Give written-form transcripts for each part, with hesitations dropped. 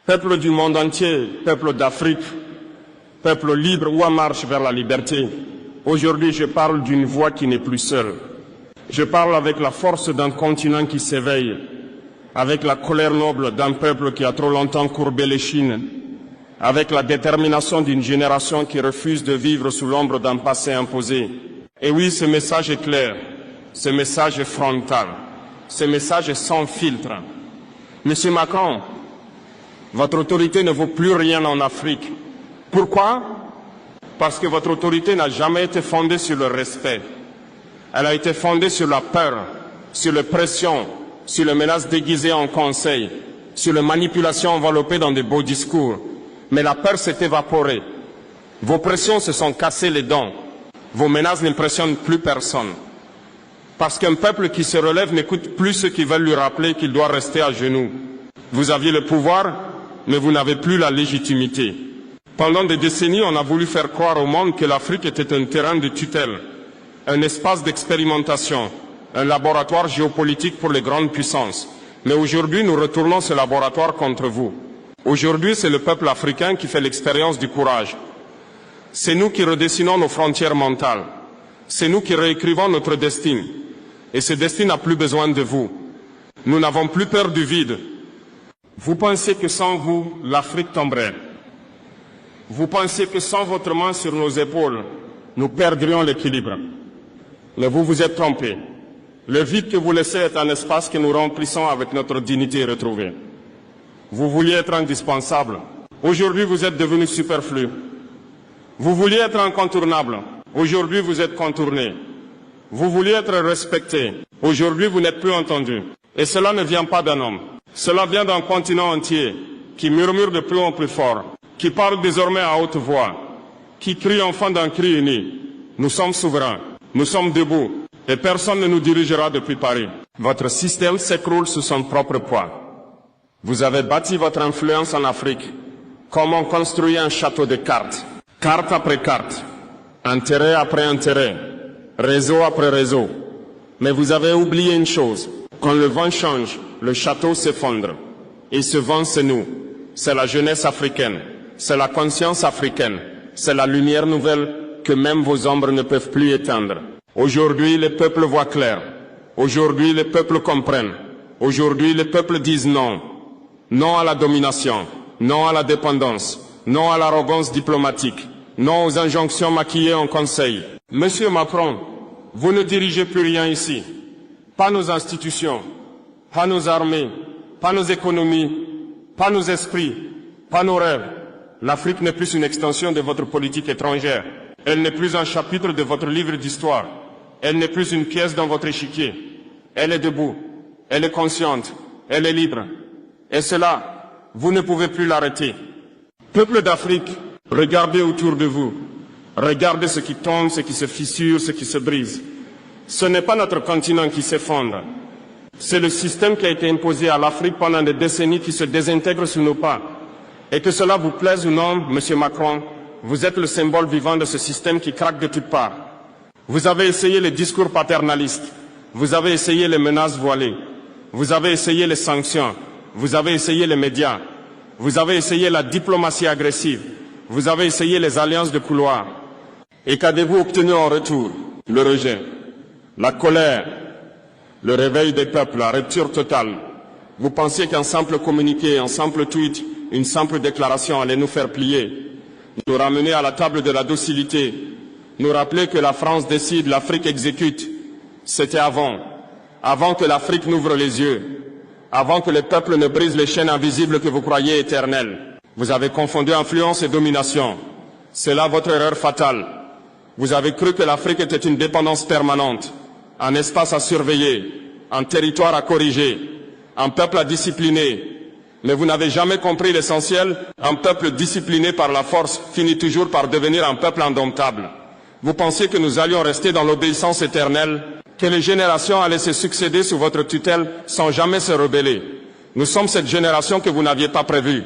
Peuple du monde entier, peuple d'Afrique, peuple libre ou en marche vers la liberté, aujourd'hui je parle d'une voix qui n'est plus seule. Je parle avec la force d'un continent qui s'éveille, avec la colère noble d'un peuple qui a trop longtemps courbé l'échine, avec la détermination d'une génération qui refuse de vivre sous l'ombre d'un passé imposé. Et oui, ce message est clair, ce message est frontal, ce message est sans filtre. Monsieur Macron, votre autorité ne vaut plus rien en Afrique. Pourquoi? Parce que votre autorité n'a jamais été fondée sur le respect. Elle a été fondée sur la peur, sur la pression, sur les menaces déguisées en conseil, sur les manipulations enveloppées dans de beaux discours. Mais la peur s'est évaporée. Vos pressions se sont cassées les dents. Vos menaces n'impressionnent plus personne. Parce qu'un peuple qui se relève n'écoute plus ceux qui veulent lui rappeler qu'il doit rester à genoux. Vous aviez le pouvoir, mais vous n'avez plus la légitimité. Pendant des décennies, on a voulu faire croire au monde que l'Afrique était un terrain de tutelle, un espace d'expérimentation, un laboratoire géopolitique pour les grandes puissances. Mais aujourd'hui, nous retournons ce laboratoire contre vous. Aujourd'hui, c'est le peuple africain qui fait l'expérience du courage. C'est nous qui redessinons nos frontières mentales. C'est nous qui réécrivons notre destin. Et ce destin n'a plus besoin de vous. Nous n'avons plus peur du vide. Vous pensez que sans vous, l'Afrique tomberait. Vous pensez que sans votre main sur nos épaules, nous perdrions l'équilibre. Mais vous vous êtes trompés. Le vide que vous laissez est un espace que nous remplissons avec notre dignité retrouvée. Vous vouliez être indispensable. Aujourd'hui, vous êtes devenu superflu. Vous vouliez être incontournable. Aujourd'hui, vous êtes contourné. Vous vouliez être respecté. Aujourd'hui, vous n'êtes plus entendu. Et cela ne vient pas d'un homme. Cela vient d'un continent entier qui murmure de plus en plus fort, qui parle désormais à haute voix, qui crie enfin d'un cri uni. Nous sommes souverains, nous sommes debout, et personne ne nous dirigera depuis Paris. Votre système s'écroule sous son propre poids. Vous avez bâti votre influence en Afrique comme on construit un château de cartes, carte après carte, intérêt après intérêt, réseau après réseau. Mais vous avez oublié une chose. Quand le vent change, le château s'effondre. Et ce vent, c'est nous. C'est la jeunesse africaine. C'est la conscience africaine. C'est la lumière nouvelle que même vos ombres ne peuvent plus éteindre. Aujourd'hui, les peuples voient clair. Aujourd'hui, les peuples comprennent. Aujourd'hui, les peuples disent non. Non à la domination. Non à la dépendance. Non à l'arrogance diplomatique. Non aux injonctions maquillées en conseil. Monsieur Macron, vous ne dirigez plus rien ici. Pas nos institutions, pas nos armées, pas nos économies, pas nos esprits, pas nos rêves. L'Afrique n'est plus une extension de votre politique étrangère. Elle n'est plus un chapitre de votre livre d'histoire. Elle n'est plus une pièce dans votre échiquier. Elle est debout, elle est consciente, elle est libre. Et cela, vous ne pouvez plus l'arrêter. Peuple d'Afrique, regardez autour de vous. Regardez ce qui tombe, ce qui se fissure, ce qui se brise. Ce n'est pas notre continent qui s'effondre. C'est le système qui a été imposé à l'Afrique pendant des décennies qui se désintègre sous nos pas. Et que cela vous plaise ou non, Monsieur Macron, vous êtes le symbole vivant de ce système qui craque de toutes parts. Vous avez essayé les discours paternalistes. Vous avez essayé les menaces voilées. Vous avez essayé les sanctions. Vous avez essayé les médias. Vous avez essayé la diplomatie agressive. Vous avez essayé les alliances de couloir. Et qu'avez-vous obtenu en retour? Le rejet. La colère, le réveil des peuples, la rupture totale. Vous pensiez qu'un simple communiqué, un simple tweet, une simple déclaration allait nous faire plier, nous ramener à la table de la docilité, nous rappeler que la France décide, l'Afrique exécute. C'était avant que l'Afrique n'ouvre les yeux, avant que les peuples ne brisent les chaînes invisibles que vous croyez éternelles. Vous avez confondu influence et domination. C'est là votre erreur fatale. Vous avez cru que l'Afrique était une dépendance permanente. Un espace à surveiller, un territoire à corriger, un peuple à discipliner. Mais vous n'avez jamais compris l'essentiel, un peuple discipliné par la force finit toujours par devenir un peuple indomptable. Vous pensiez que nous allions rester dans l'obéissance éternelle, que les générations allaient se succéder sous votre tutelle sans jamais se rebeller. Nous sommes cette génération que vous n'aviez pas prévue.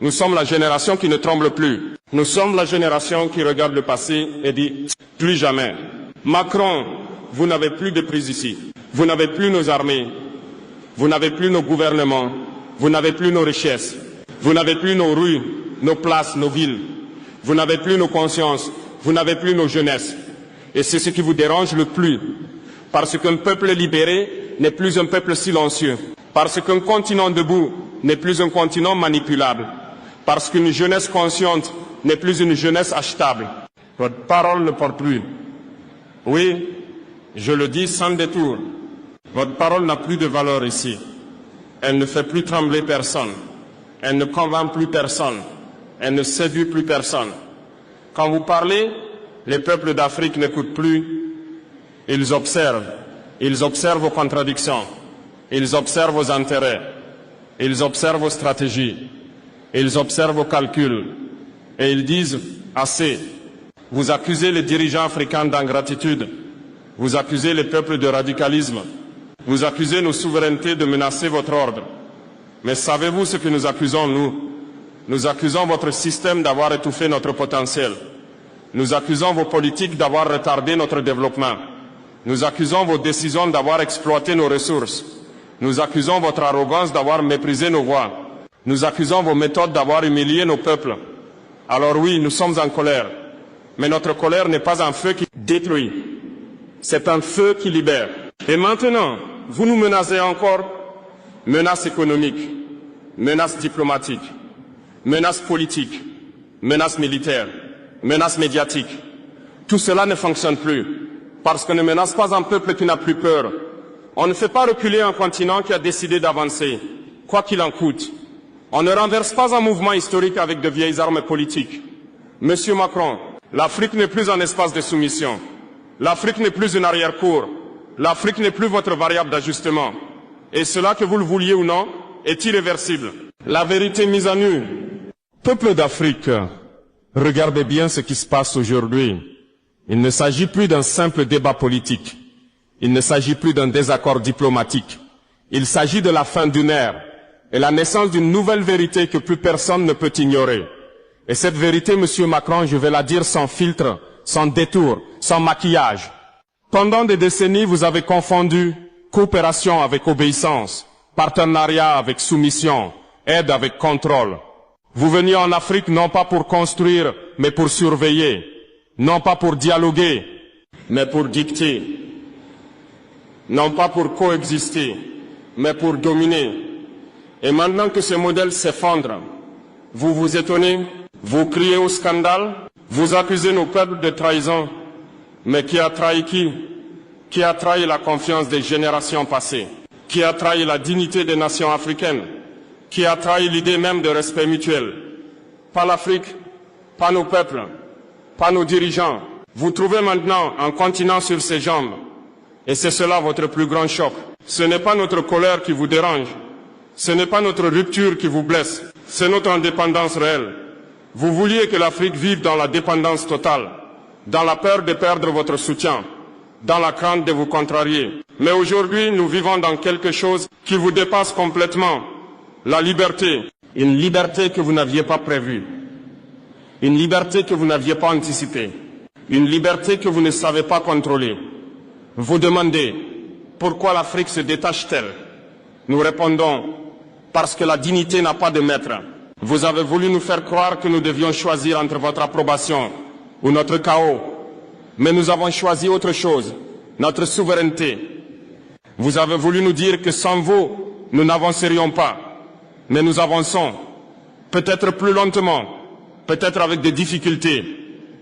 Nous sommes la génération qui ne tremble plus. Nous sommes la génération qui regarde le passé et dit « plus jamais ». Macron, vous n'avez plus de prise ici. Vous n'avez plus nos armées. Vous n'avez plus nos gouvernements. Vous n'avez plus nos richesses. Vous n'avez plus nos rues, nos places, nos villes. Vous n'avez plus nos consciences. Vous n'avez plus nos jeunesses. Et c'est ce qui vous dérange le plus. Parce qu'un peuple libéré n'est plus un peuple silencieux. Parce qu'un continent debout n'est plus un continent manipulable. Parce qu'une jeunesse consciente n'est plus une jeunesse achetable. Votre parole ne porte plus. Oui, je le dis sans détour. Votre parole n'a plus de valeur ici. Elle ne fait plus trembler personne. Elle ne convainc plus personne. Elle ne séduit plus personne. Quand vous parlez, les peuples d'Afrique n'écoutent plus. Ils observent. Ils observent vos contradictions. Ils observent vos intérêts. Ils observent vos stratégies. Ils observent vos calculs. Et ils disent « assez ». Vous accusez les dirigeants africains d'ingratitude. Vous accusez les peuples de radicalisme. Vous accusez nos souverainetés de menacer votre ordre. Mais savez-vous ce que nous accusons, nous? Nous accusons votre système d'avoir étouffé notre potentiel. Nous accusons vos politiques d'avoir retardé notre développement. Nous accusons vos décisions d'avoir exploité nos ressources. Nous accusons votre arrogance d'avoir méprisé nos voix. Nous accusons vos méthodes d'avoir humilié nos peuples. Alors oui, nous sommes en colère. Mais notre colère n'est pas un feu qui détruit. C'est un feu qui libère. Et maintenant, vous nous menacez encore. Menaces économiques, menaces diplomatiques, menaces politiques, menaces militaires, menaces médiatiques. Tout cela ne fonctionne plus. Parce qu'on ne menace pas un peuple qui n'a plus peur. On ne fait pas reculer un continent qui a décidé d'avancer, quoi qu'il en coûte. On ne renverse pas un mouvement historique avec de vieilles armes politiques. Monsieur Macron, l'Afrique n'est plus un espace de soumission. L'Afrique n'est plus une arrière-cour. L'Afrique n'est plus votre variable d'ajustement. Et cela, que vous le vouliez ou non, est irréversible. La vérité mise à nu. Peuple d'Afrique, regardez bien ce qui se passe aujourd'hui. Il ne s'agit plus d'un simple débat politique. Il ne s'agit plus d'un désaccord diplomatique. Il s'agit de la fin d'une ère et la naissance d'une nouvelle vérité que plus personne ne peut ignorer. Et cette vérité, Monsieur Macron, je vais la dire sans filtre, sans détour, sans maquillage. Pendant des décennies, vous avez confondu coopération avec obéissance, partenariat avec soumission, aide avec contrôle. Vous veniez en Afrique non pas pour construire, mais pour surveiller. Non pas pour dialoguer, mais pour dicter. Non pas pour coexister, mais pour dominer. Et maintenant que ce modèle s'effondre, vous vous étonnez, vous criez au scandale, vous accusez nos peuples de trahison. Mais qui a trahi qui? Qui a trahi la confiance des générations passées? Qui a trahi la dignité des nations africaines? Qui a trahi l'idée même de respect mutuel? Pas l'Afrique, pas nos peuples, pas nos dirigeants. Vous trouvez maintenant un continent sur ses jambes. Et c'est cela votre plus grand choc. Ce n'est pas notre colère qui vous dérange. Ce n'est pas notre rupture qui vous blesse. C'est notre indépendance réelle. Vous vouliez que l'Afrique vive dans la dépendance totale, dans la peur de perdre votre soutien, dans la crainte de vous contrarier. Mais aujourd'hui, nous vivons dans quelque chose qui vous dépasse complètement. La liberté. Une liberté que vous n'aviez pas prévue. Une liberté que vous n'aviez pas anticipée. Une liberté que vous ne savez pas contrôler. Vous demandez pourquoi l'Afrique se détache-t-elle? Nous répondons parce que la dignité n'a pas de maître. Vous avez voulu nous faire croire que nous devions choisir entre votre approbation ou notre chaos. Mais nous avons choisi autre chose, notre souveraineté. Vous avez voulu nous dire que sans vous, nous n'avancerions pas. Mais nous avançons, peut-être plus lentement, peut-être avec des difficultés,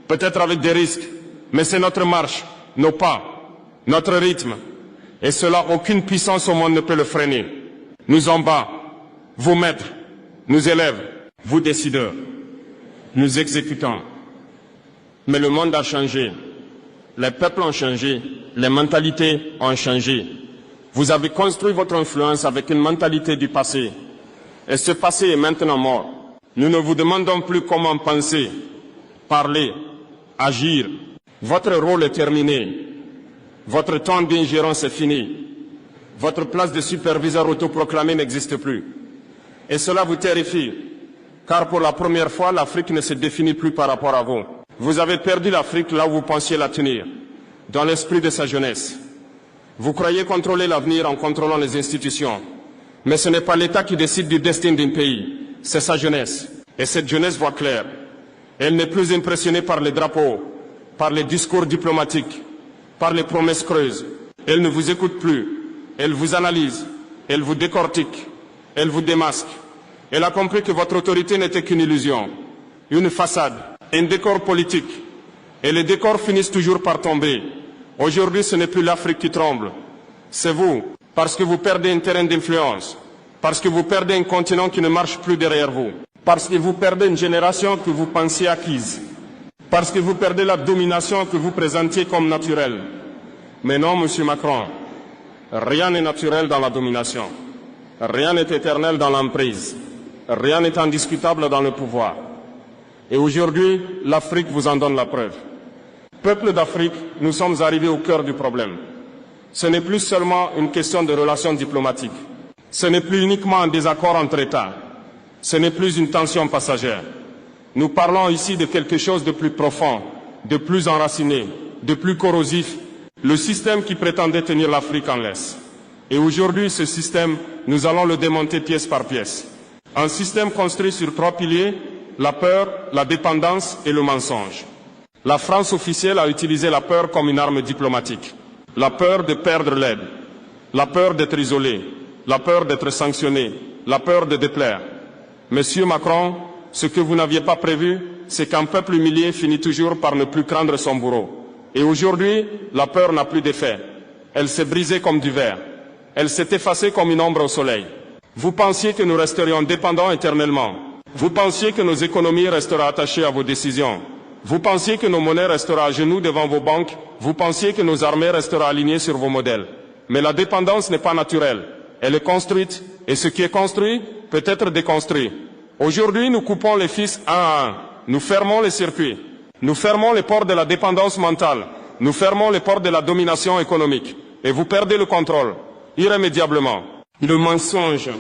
peut-être avec des risques. Mais c'est notre marche, nos pas, notre rythme. Et cela, aucune puissance au monde ne peut le freiner. Nous en bas, vos maîtres, nous élèves, vous décideurs, nous exécutants. Mais le monde a changé. Les peuples ont changé. Les mentalités ont changé. Vous avez construit votre influence avec une mentalité du passé. Et ce passé est maintenant mort. Nous ne vous demandons plus comment penser, parler, agir. Votre rôle est terminé. Votre temps d'ingérence est fini. Votre place de superviseur autoproclamé n'existe plus. Et cela vous terrifie, car pour la première fois, l'Afrique ne se définit plus par rapport à vous. Vous avez perdu l'Afrique là où vous pensiez la tenir, dans l'esprit de sa jeunesse. Vous croyez contrôler l'avenir en contrôlant les institutions. Mais ce n'est pas l'État qui décide du destin d'un pays. c'est sa jeunesse. Et cette jeunesse voit clair. Elle n'est plus impressionnée par les drapeaux, par les discours diplomatiques, par les promesses creuses. Elle ne vous écoute plus. Elle vous analyse. Elle vous décortique. Elle vous démasque. Elle a compris que votre autorité n'était qu'une illusion, une façade, un décor politique. Et les décors finissent toujours par tomber. Aujourd'hui, ce n'est plus l'Afrique qui tremble. C'est vous, parce que vous perdez un terrain d'influence, parce que vous perdez un continent qui ne marche plus derrière vous, parce que vous perdez une génération que vous pensiez acquise, parce que vous perdez la domination que vous présentiez comme naturelle. Mais non, Monsieur Macron, rien n'est naturel dans la domination. Rien n'est éternel dans l'emprise. Rien n'est indiscutable dans le pouvoir. Et aujourd'hui, l'Afrique vous en donne la preuve. Peuple d'Afrique, nous sommes arrivés au cœur du problème. Ce n'est plus seulement une question de relations diplomatiques. Ce n'est plus uniquement un désaccord entre États. Ce n'est plus une tension passagère. Nous parlons ici de quelque chose de plus profond, de plus enraciné, de plus corrosif, le système qui prétendait tenir l'Afrique en laisse. Et aujourd'hui, ce système, nous allons le démonter pièce par pièce. Un système construit sur 3 piliers, la peur, la dépendance et le mensonge. La France officielle a utilisé la peur comme une arme diplomatique. La peur de perdre l'aide, la peur d'être isolé, la peur d'être sanctionné, la peur de déplaire. Monsieur Macron, ce que vous n'aviez pas prévu, c'est qu'un peuple humilié finit toujours par ne plus craindre son bourreau. Et aujourd'hui, la peur n'a plus d'effet. Elle s'est brisée comme du verre. Elle s'est effacée comme une ombre au soleil. Vous pensiez que nous resterions dépendants éternellement. Vous pensiez que nos économies resteraient attachées à vos décisions. Vous pensiez que nos monnaies resteraient à genoux devant vos banques. Vous pensiez que nos armées resteraient alignées sur vos modèles. Mais la dépendance n'est pas naturelle. Elle est construite. Et ce qui est construit peut être déconstruit. Aujourd'hui, nous coupons les fils un à un. Nous fermons les circuits. Nous fermons les portes de la dépendance mentale. Nous fermons les portes de la domination économique. Et vous perdez le contrôle, irrémédiablement. Le mensonge.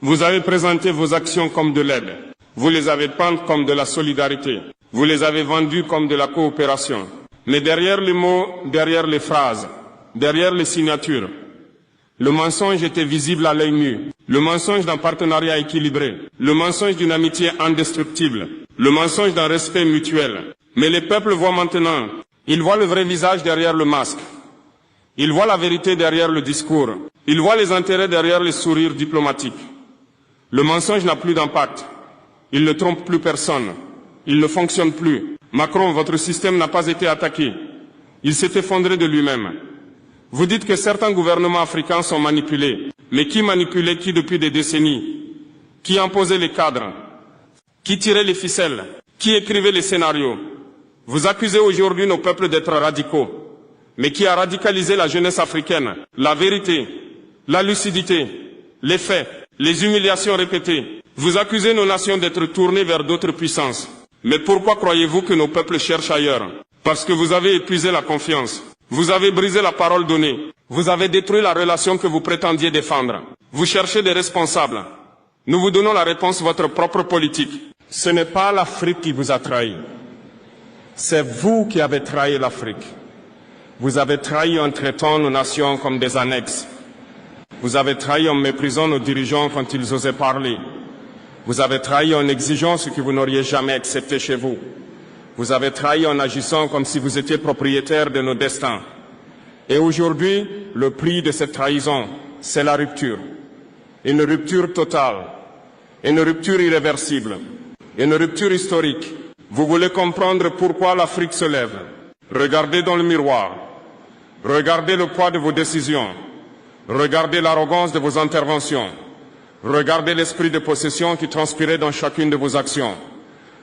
Vous avez présenté vos actions comme de l'aide. Vous les avez peintes comme de la solidarité. Vous les avez vendues comme de la coopération. Mais derrière les mots, derrière les phrases, derrière les signatures, le mensonge était visible à l'œil nu. Le mensonge d'un partenariat équilibré. Le mensonge d'une amitié indestructible. Le mensonge d'un respect mutuel. Mais les peuples voient maintenant. Ils voient le vrai visage derrière le masque. Ils voient la vérité derrière le discours. Ils voient les intérêts derrière les sourires diplomatiques. Le mensonge n'a plus d'impact. Il ne trompe plus personne. Il ne fonctionne plus. Macron, votre système n'a pas été attaqué. Il s'est effondré de lui-même. Vous dites que certains gouvernements africains sont manipulés. Mais qui manipulait qui depuis des décennies? Qui imposait les cadres? Qui tirait les ficelles? Qui écrivait les scénarios? Vous accusez aujourd'hui nos peuples d'être radicaux. Mais qui a radicalisé la jeunesse africaine? La vérité, la lucidité, les faits, les humiliations répétées. Vous accusez nos nations d'être tournées vers d'autres puissances. Mais pourquoi croyez-vous que nos peuples cherchent ailleurs? Parce que vous avez épuisé la confiance. Vous avez brisé la parole donnée. Vous avez détruit la relation que vous prétendiez défendre. Vous cherchez des responsables. Nous vous donnons la réponse, votre propre politique. Ce n'est pas l'Afrique qui vous a trahi. C'est vous qui avez trahi l'Afrique. Vous avez trahi en traitant nos nations comme des annexes. Vous avez trahi en méprisant nos dirigeants quand ils osaient parler. Vous avez trahi en exigeant ce que vous n'auriez jamais accepté chez vous. Vous avez trahi en agissant comme si vous étiez propriétaire de nos destins. Et aujourd'hui, le prix de cette trahison, c'est la rupture. Une rupture totale, une rupture irréversible, une rupture historique. Vous voulez comprendre pourquoi l'Afrique se lève. Regardez dans le miroir. Regardez le poids de vos décisions. Regardez l'arrogance de vos interventions. Regardez l'esprit de possession qui transpirait dans chacune de vos actions.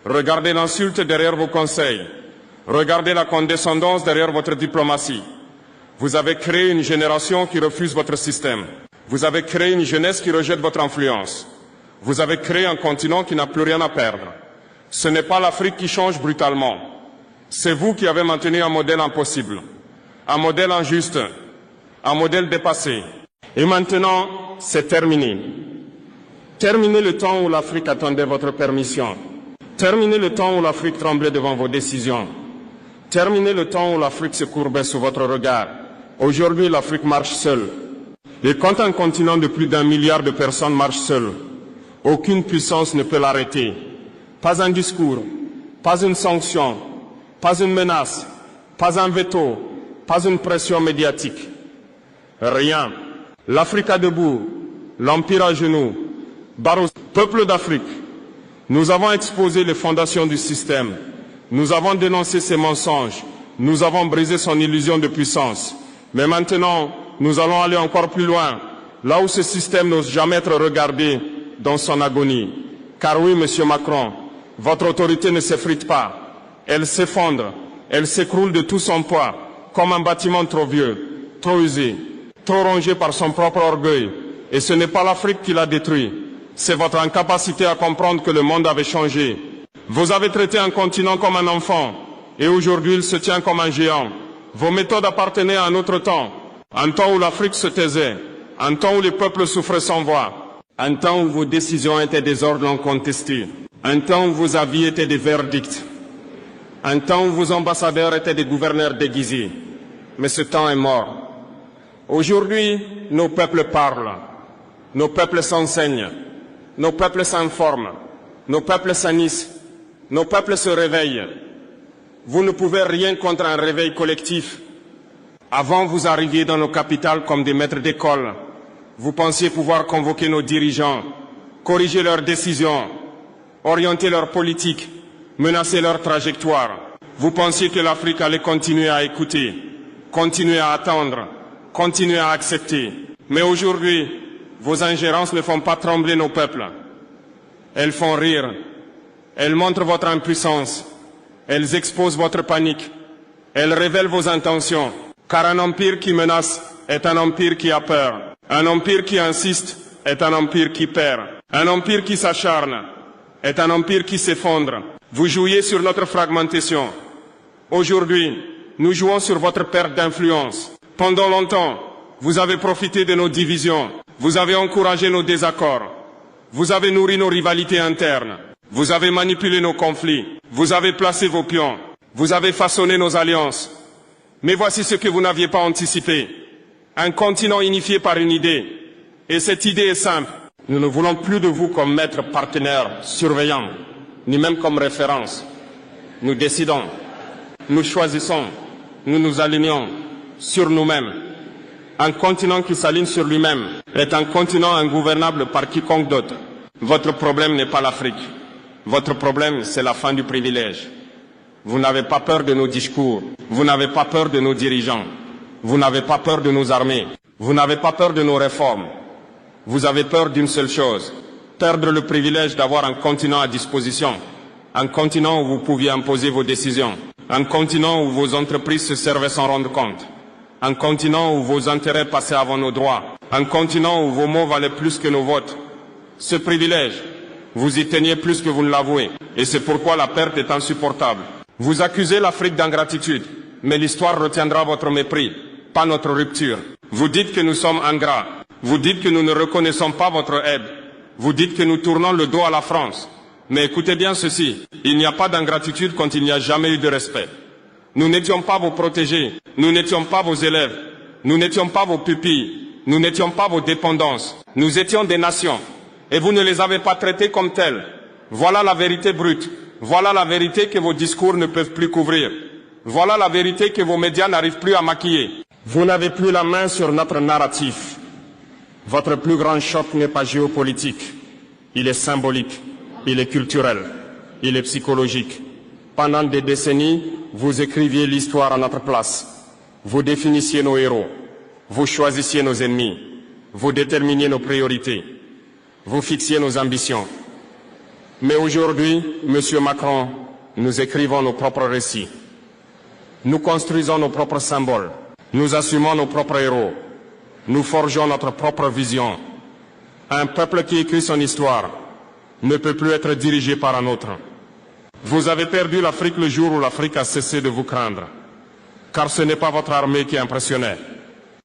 Regardez l'insulte derrière vos conseils. Regardez la condescendance derrière votre diplomatie. Vous avez créé une génération qui refuse votre système. Vous avez créé une jeunesse qui rejette votre influence. Vous avez créé un continent qui n'a plus rien à perdre. Ce n'est pas l'Afrique qui change brutalement. C'est vous qui avez maintenu un modèle impossible, un modèle injuste, un modèle dépassé. Et maintenant, c'est terminé. Terminez le temps où l'Afrique attendait votre permission. Terminez le temps où l'Afrique tremblait devant vos décisions. Terminez le temps où l'Afrique se courbait sous votre regard. Aujourd'hui, l'Afrique marche seule. Et quand un continent de plus d'1 milliard de personnes marche seul, Aucune puissance ne peut l'arrêter. Pas un discours, pas une sanction, pas une menace, pas un veto, pas une pression médiatique. Rien. L'Afrique à debout, l'Empire à genoux. Barroso, peuple d'Afrique, nous avons exposé les fondations du système. Nous avons dénoncé ses mensonges. Nous avons brisé son illusion de puissance. Mais maintenant, nous allons aller encore plus loin, là où ce système n'ose jamais être regardé dans son agonie. Car oui, Monsieur Macron, votre autorité ne s'effrite pas. Elle s'effondre, elle s'écroule de tout son poids, comme un bâtiment trop vieux, trop usé, trop rongé par son propre orgueil. Et ce n'est pas l'Afrique qui l'a détruit. C'est votre incapacité à comprendre que le monde avait changé. Vous avez traité un continent comme un enfant, et aujourd'hui il se tient comme un géant. Vos méthodes appartenaient à un autre temps, un temps où l'Afrique se taisait, un temps où les peuples souffraient sans voix, un temps où vos décisions étaient des ordres non contestés, un temps où vos avis étaient des verdicts, un temps où vos ambassadeurs étaient des gouverneurs déguisés. Mais ce temps est mort. Aujourd'hui, nos peuples parlent, nos peuples s'enseignent, nos peuples s'informent, nos peuples s'anissent, nos peuples se réveillent. Vous ne pouvez rien contre un réveil collectif. Avant, vous arriviez dans nos capitales comme des maîtres d'école. Vous pensiez pouvoir convoquer nos dirigeants, corriger leurs décisions, orienter leur politique, menacer leur trajectoire. Vous pensiez que l'Afrique allait continuer à écouter, continuer à attendre, continuer à accepter. Mais aujourd'hui, vos ingérences ne font pas trembler nos peuples. Elles font rire. Elles montrent votre impuissance. Elles exposent votre panique. Elles révèlent vos intentions. Car un empire qui menace est un empire qui a peur. Un empire qui insiste est un empire qui perd. Un empire qui s'acharne est un empire qui s'effondre. Vous jouiez sur notre fragmentation. Aujourd'hui, nous jouons sur votre perte d'influence. Pendant longtemps, vous avez profité de nos divisions. Vous avez encouragé nos désaccords. Vous avez nourri nos rivalités internes. Vous avez manipulé nos conflits. Vous avez placé vos pions. Vous avez façonné nos alliances. Mais voici ce que vous n'aviez pas anticipé. Un continent unifié par une idée. Et cette idée est simple. Nous ne voulons plus de vous comme maître partenaire, surveillant, ni même comme référence. Nous décidons. Nous choisissons. Nous nous alignons sur nous-mêmes. Un continent qui s'aligne sur lui-même est un continent ingouvernable par quiconque d'autre. Votre problème n'est pas l'Afrique. Votre problème, c'est la fin du privilège. Vous n'avez pas peur de nos discours. Vous n'avez pas peur de nos dirigeants. Vous n'avez pas peur de nos armées. Vous n'avez pas peur de nos réformes. Vous avez peur d'une seule chose, perdre le privilège d'avoir un continent à disposition. Un continent où vous pouviez imposer vos décisions. Un continent où vos entreprises se servaient sans rendre compte. Un continent où vos intérêts passaient avant nos droits. Un continent où vos mots valaient plus que nos votes. Ce privilège, vous y teniez plus que vous ne l'avouez. Et c'est pourquoi la perte est insupportable. Vous accusez l'Afrique d'ingratitude, mais l'histoire retiendra votre mépris, pas notre rupture. Vous dites que nous sommes ingrats. Vous dites que nous ne reconnaissons pas votre aide. Vous dites que nous tournons le dos à la France. Mais écoutez bien ceci, il n'y a pas d'ingratitude quand il n'y a jamais eu de respect. Nous n'étions pas vos protégés, nous n'étions pas vos élèves, nous n'étions pas vos pupilles, nous n'étions pas vos dépendances. Nous étions des nations. Et vous ne les avez pas traités comme tels. Voilà la vérité brute. Voilà la vérité que vos discours ne peuvent plus couvrir. Voilà la vérité que vos médias n'arrivent plus à maquiller. Vous n'avez plus la main sur notre narratif. Votre plus grand choc n'est pas géopolitique. Il est symbolique, il est culturel, il est psychologique. Pendant des décennies, vous écriviez l'histoire à notre place. Vous définissiez nos héros. Vous choisissiez nos ennemis. Vous déterminiez nos priorités. Vous fixiez nos ambitions. Mais aujourd'hui, Monsieur Macron, nous écrivons nos propres récits. Nous construisons nos propres symboles. Nous assumons nos propres héros. Nous forgeons notre propre vision. Un peuple qui écrit son histoire ne peut plus être dirigé par un autre. Vous avez perdu l'Afrique le jour où l'Afrique a cessé de vous craindre. Car ce n'est pas votre armée qui impressionnait.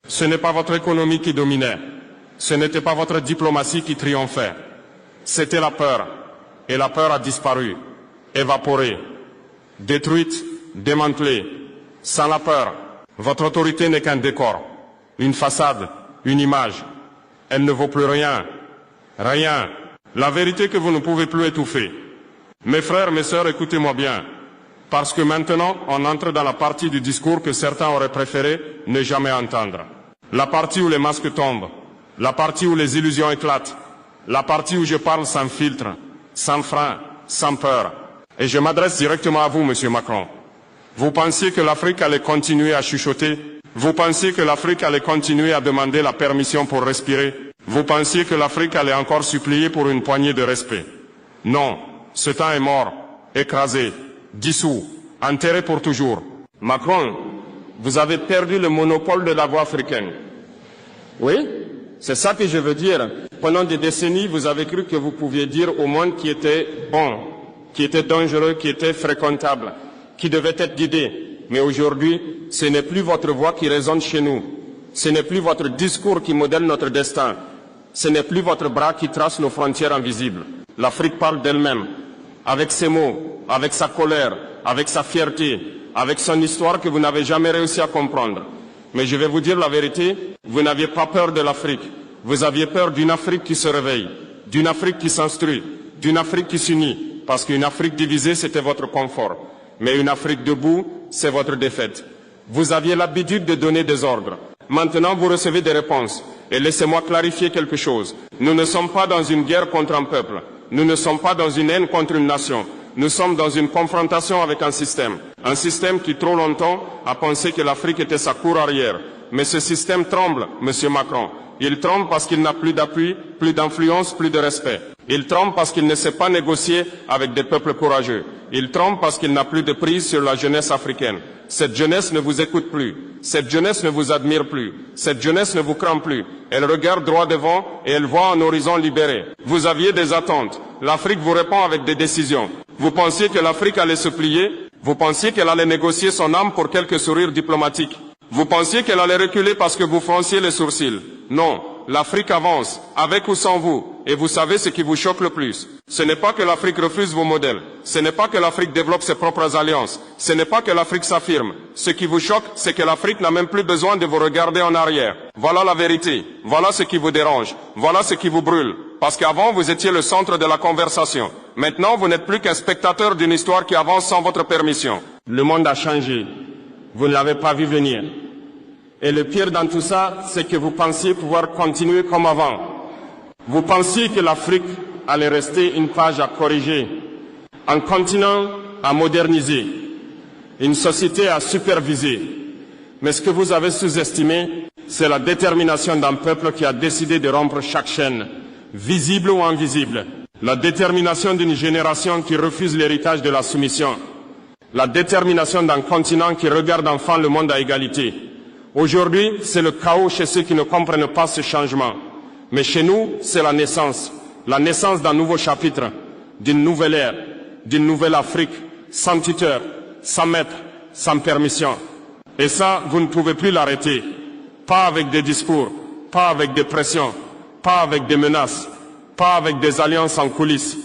Ce n'est pas votre économie qui dominait. Ce n'était pas votre diplomatie qui triomphait. C'était la peur. Et la peur a disparu, évaporé, détruite, démantelée. Sans la peur, votre autorité n'est qu'un décor, une façade, une image. Elle ne vaut plus rien, rien, La vérité que vous ne pouvez plus étouffer. Mes frères, mes sœurs, écoutez-moi bien. Parce que maintenant, on entre dans la partie du discours que certains auraient préféré ne jamais entendre. La partie où les masques tombent. La partie où les illusions éclatent. La partie où je parle sans filtre, sans frein, sans peur. Et je m'adresse directement à vous, Monsieur Macron. Vous pensiez que l'Afrique allait continuer à chuchoter? Vous pensiez que l'Afrique allait continuer à demander la permission pour respirer? Vous pensiez que l'Afrique allait encore supplier pour une poignée de respect? Non, ce temps est mort, écrasé, dissous, enterré pour toujours. Macron, vous avez perdu le monopole de la voix africaine. Oui, c'est ça que je veux dire. Pendant des décennies, vous avez cru que vous pouviez dire au monde qui était bon, qui était dangereux, qui était fréquentable, qui devait être guidé. Mais aujourd'hui, ce n'est plus votre voix qui résonne chez nous. Ce n'est plus votre discours qui modèle notre destin. Ce n'est plus votre bras qui trace nos frontières invisibles. L'Afrique parle d'elle-même, avec ses mots, avec sa colère, avec sa fierté, avec son histoire que vous n'avez jamais réussi à comprendre. Mais je vais vous dire la vérité, vous n'aviez pas peur de l'Afrique. Vous aviez peur d'une Afrique qui se réveille, d'une Afrique qui s'instruit, d'une Afrique qui s'unit. Parce qu'une Afrique divisée, c'était votre confort. Mais une Afrique debout, c'est votre défaite. Vous aviez l'habitude de donner des ordres. Maintenant, vous recevez des réponses. Et laissez-moi clarifier quelque chose. Nous ne sommes pas dans une guerre contre un peuple. Nous ne sommes pas dans une haine contre une nation. Nous sommes dans une confrontation avec un système. Un système qui trop longtemps a pensé que l'Afrique était sa cour arrière. Mais ce système tremble, Monsieur Macron. Il tremble parce qu'il n'a plus d'appui, plus d'influence, plus de respect. Il tremble parce qu'il ne sait pas négocier avec des peuples courageux. Il tremble parce qu'il n'a plus de prise sur la jeunesse africaine. Cette jeunesse ne vous écoute plus. Cette jeunesse ne vous admire plus. Cette jeunesse ne vous craint plus. Elle regarde droit devant et elle voit un horizon libéré. Vous aviez des attentes. L'Afrique vous répond avec des décisions. Vous pensiez que l'Afrique allait se plier? Vous pensiez qu'elle allait négocier son âme pour quelques sourires diplomatiques? Vous pensiez qu'elle allait reculer parce que vous fronciez les sourcils? Non, l'Afrique avance, avec ou sans vous, et vous savez ce qui vous choque le plus. Ce n'est pas que l'Afrique refuse vos modèles, ce n'est pas que l'Afrique développe ses propres alliances, ce n'est pas que l'Afrique s'affirme. Ce qui vous choque, c'est que l'Afrique n'a même plus besoin de vous regarder en arrière. Voilà la vérité, voilà ce qui vous dérange, voilà ce qui vous brûle. Parce qu'avant, vous étiez le centre de la conversation. Maintenant, vous n'êtes plus qu'un spectateur d'une histoire qui avance sans votre permission. Le monde a changé. Vous ne l'avez pas vu venir. Et le pire dans tout ça, c'est que vous pensiez pouvoir continuer comme avant. Vous pensiez que l'Afrique allait rester une page à corriger, un continent à moderniser, une société à superviser. Mais ce que vous avez sous-estimé, c'est la détermination d'un peuple qui a décidé de rompre chaque chaîne, visible ou invisible. La détermination d'une génération qui refuse l'héritage de la soumission. La détermination d'un continent qui regarde enfin le monde à égalité. Aujourd'hui, c'est le chaos chez ceux qui ne comprennent pas ce changement. Mais chez nous, c'est la naissance d'un nouveau chapitre, d'une nouvelle ère, d'une nouvelle Afrique, sans tuteur, sans maître, sans permission. Et ça, vous ne pouvez plus l'arrêter. Pas avec des discours, pas avec des pressions, pas avec des menaces, pas avec des alliances en coulisses.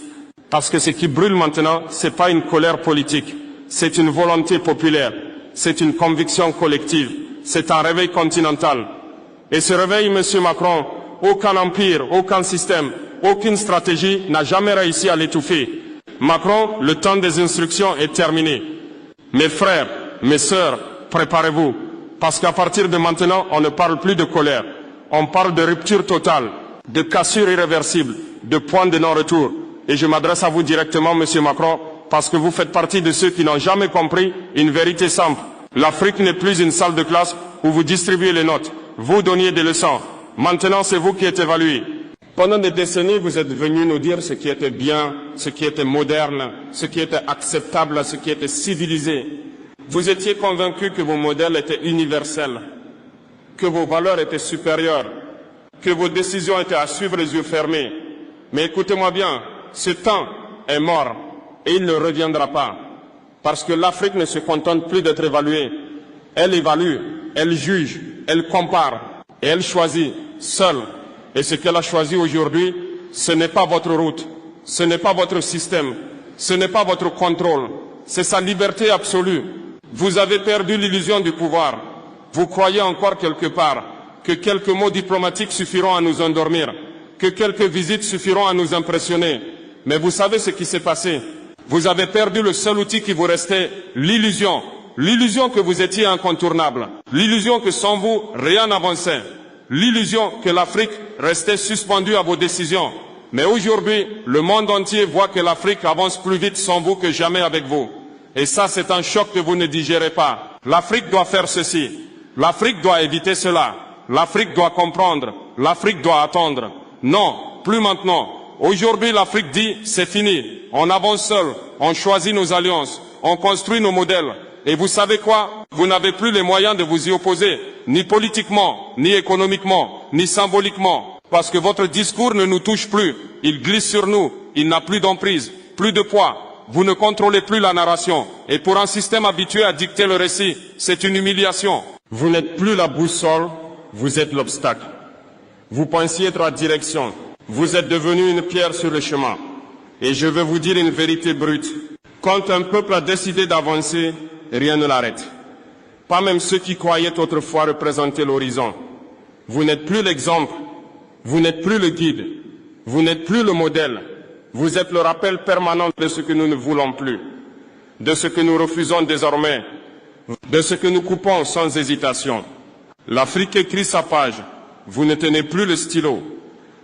Parce que ce qui brûle maintenant, ce n'est pas une colère politique, c'est une volonté populaire, c'est une conviction collective. C'est un réveil continental. Et ce réveil, Monsieur Macron, aucun empire, aucun système, aucune stratégie n'a jamais réussi à l'étouffer. Macron, le temps des instructions est terminé. Mes frères, mes sœurs, préparez-vous. Parce qu'à partir de maintenant, on ne parle plus de colère. On parle de rupture totale, de cassure irréversible, de point de non-retour. Et je m'adresse à vous directement, Monsieur Macron, parce que vous faites partie de ceux qui n'ont jamais compris une vérité simple. L'Afrique n'est plus une salle de classe où vous distribuez les notes, vous donniez des leçons. Maintenant, c'est vous qui êtes évalué. Pendant des décennies, vous êtes venus nous dire ce qui était bien, ce qui était moderne, ce qui était acceptable, ce qui était civilisé. Vous étiez convaincus que vos modèles étaient universels, que vos valeurs étaient supérieures, que vos décisions étaient à suivre les yeux fermés. Mais écoutez-moi bien, ce temps est mort et il ne reviendra pas. Parce que l'Afrique ne se contente plus d'être évaluée. Elle évalue, elle juge, elle compare et elle choisit seule. Et ce qu'elle a choisi aujourd'hui, ce n'est pas votre route, ce n'est pas votre système, ce n'est pas votre contrôle, c'est sa liberté absolue. Vous avez perdu l'illusion du pouvoir. Vous croyez encore quelque part que quelques mots diplomatiques suffiront à nous endormir, que quelques visites suffiront à nous impressionner. Mais vous savez ce qui s'est passé. Vous avez perdu le seul outil qui vous restait, l'illusion. L'illusion que vous étiez incontournable. L'illusion que sans vous, rien n'avançait. L'illusion que l'Afrique restait suspendue à vos décisions. Mais aujourd'hui, le monde entier voit que l'Afrique avance plus vite sans vous que jamais avec vous. Et ça, c'est un choc que vous ne digérez pas. L'Afrique doit faire ceci. L'Afrique doit éviter cela. L'Afrique doit comprendre. L'Afrique doit attendre. Non, plus maintenant. Aujourd'hui, l'Afrique dit, c'est fini. On avance seul. On choisit nos alliances. On construit nos modèles. Et vous savez quoi? Vous n'avez plus les moyens de vous y opposer. Ni politiquement, ni économiquement, ni symboliquement. Parce que votre discours ne nous touche plus. Il glisse sur nous. Il n'a plus d'emprise, plus de poids. Vous ne contrôlez plus la narration. Et pour un système habitué à dicter le récit, c'est une humiliation. Vous n'êtes plus la boussole, vous êtes l'obstacle. Vous pensiez droite direction. Vous êtes devenu une pierre sur le chemin. Et je veux vous dire une vérité brute. Quand un peuple a décidé d'avancer, rien ne l'arrête. Pas même ceux qui croyaient autrefois représenter l'horizon. Vous n'êtes plus l'exemple. Vous n'êtes plus le guide. Vous n'êtes plus le modèle. Vous êtes le rappel permanent de ce que nous ne voulons plus, de ce que nous refusons désormais, de ce que nous coupons sans hésitation. L'Afrique écrit sa page. Vous ne tenez plus le stylo.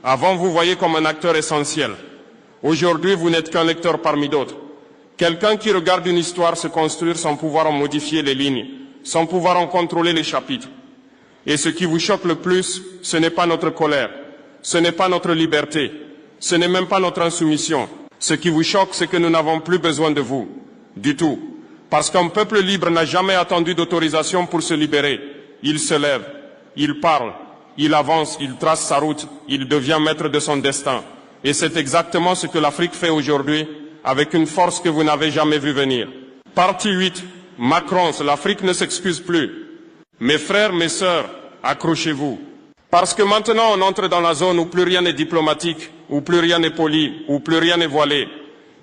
Avant, vous voyez comme un acteur essentiel. Aujourd'hui, vous n'êtes qu'un lecteur parmi d'autres. Quelqu'un qui regarde une histoire se construire sans pouvoir en modifier les lignes, sans pouvoir en contrôler les chapitres. Et ce qui vous choque le plus, ce n'est pas notre colère, ce n'est pas notre liberté, ce n'est même pas notre insoumission. Ce qui vous choque, c'est que nous n'avons plus besoin de vous, du tout. Parce qu'un peuple libre n'a jamais attendu d'autorisation pour se libérer. Il se lève, il parle, il avance, il trace sa route, il devient maître de son destin. Et c'est exactement ce que l'Afrique fait aujourd'hui, avec une force que vous n'avez jamais vue venir. Partie 8, Macron, l'Afrique ne s'excuse plus. Mes frères, mes sœurs, accrochez-vous. Parce que maintenant on entre dans la zone où plus rien n'est diplomatique, où plus rien n'est poli, où plus rien n'est voilé.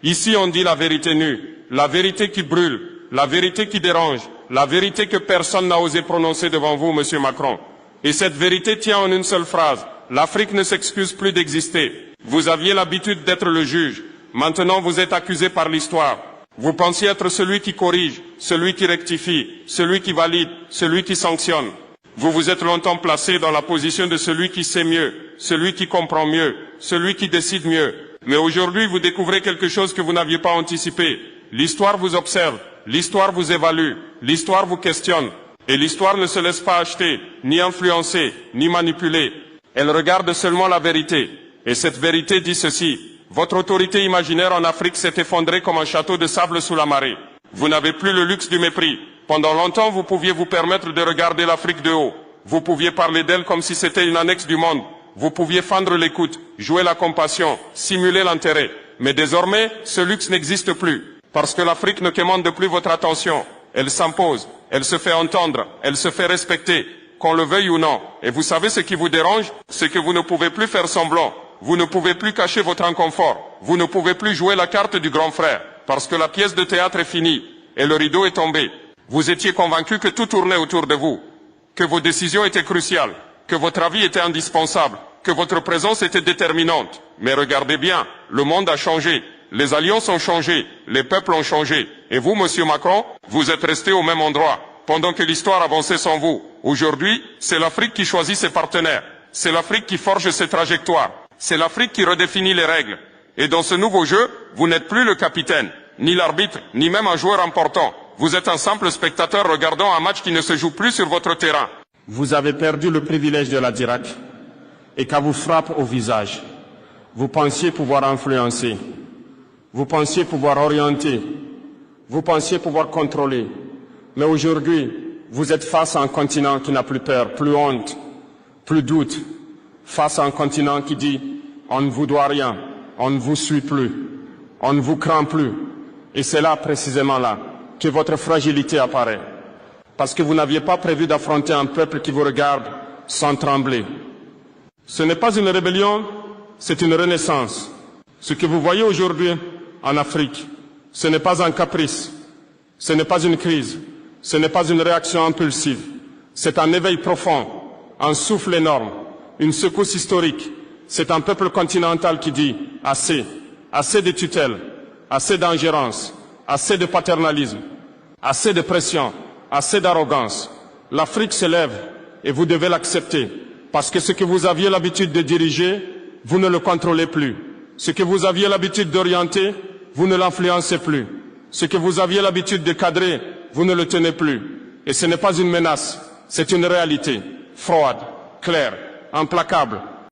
Ici on dit la vérité nue, la vérité qui brûle, la vérité qui dérange, la vérité que personne n'a osé prononcer devant vous, Monsieur Macron. Et cette vérité tient en une seule phrase. L'Afrique ne s'excuse plus d'exister. Vous aviez l'habitude d'être le juge. Maintenant vous êtes accusé par l'histoire. Vous pensiez être celui qui corrige, celui qui rectifie, celui qui valide, celui qui sanctionne. Vous vous êtes longtemps placé dans la position de celui qui sait mieux, celui qui comprend mieux, celui qui décide mieux. Mais aujourd'hui, vous découvrez quelque chose que vous n'aviez pas anticipé. L'histoire vous observe, l'histoire vous évalue, l'histoire vous questionne. Et l'histoire ne se laisse pas acheter, ni influencer, ni manipuler. Elle regarde seulement la vérité. Et cette vérité dit ceci. Votre autorité imaginaire en Afrique s'est effondrée comme un château de sable sous la marée. Vous n'avez plus le luxe du mépris. Pendant longtemps, vous pouviez vous permettre de regarder l'Afrique de haut. Vous pouviez parler d'elle comme si c'était une annexe du monde. Vous pouviez fendre l'écoute, jouer la compassion, simuler l'intérêt. Mais désormais, ce luxe n'existe plus. Parce que l'Afrique ne commande plus votre attention. Elle s'impose, elle se fait entendre, elle se fait respecter, qu'on le veuille ou non. Et vous savez ce qui vous dérange? C'est que vous ne pouvez plus faire semblant. Vous ne pouvez plus cacher votre inconfort. Vous ne pouvez plus jouer la carte du grand frère. Parce que la pièce de théâtre est finie. Et le rideau est tombé. Vous étiez convaincu que tout tournait autour de vous. Que vos décisions étaient cruciales. Que votre avis était indispensable. Que votre présence était déterminante. Mais regardez bien, le monde a changé. Les alliances ont changé. Les peuples ont changé. Et vous, Monsieur Macron, vous êtes resté au même endroit. Pendant que l'histoire avançait sans vous. Aujourd'hui, c'est l'Afrique qui choisit ses partenaires. C'est l'Afrique qui forge ses trajectoires. C'est l'Afrique qui redéfinit les règles. Et dans ce nouveau jeu, vous n'êtes plus le capitaine, ni l'arbitre, ni même un joueur important. Vous êtes un simple spectateur regardant un match qui ne se joue plus sur votre terrain. Vous avez perdu le privilège de la Dirac et qu'à vous frappe au visage. Vous pensiez pouvoir influencer. Vous pensiez pouvoir orienter. Vous pensiez pouvoir contrôler. Mais aujourd'hui, vous êtes face à un continent qui n'a plus peur, plus honte, plus doute. Face à un continent qui dit « on ne vous doit rien, on ne vous suit plus, on ne vous craint plus ». Et c'est là, précisément là, que votre fragilité apparaît. Parce que vous n'aviez pas prévu d'affronter un peuple qui vous regarde sans trembler. Ce n'est pas une rébellion, c'est une renaissance. Ce que vous voyez aujourd'hui en Afrique, ce n'est pas un caprice, ce n'est pas une crise, ce n'est pas une réaction impulsive. C'est un éveil profond, un souffle énorme, une secousse historique, C'est un peuple continental qui dit assez, assez de tutelle, assez d'ingérence, assez de paternalisme, assez de pression, assez d'arrogance. L'Afrique se lève et vous devez l'accepter, parce que ce que vous aviez l'habitude de diriger, vous ne le contrôlez plus. Ce que vous aviez l'habitude d'orienter, vous ne l'influencez plus. Ce que vous aviez l'habitude de cadrer, vous ne le tenez plus. Et ce n'est pas une menace, c'est une réalité, froide, claire, implacable,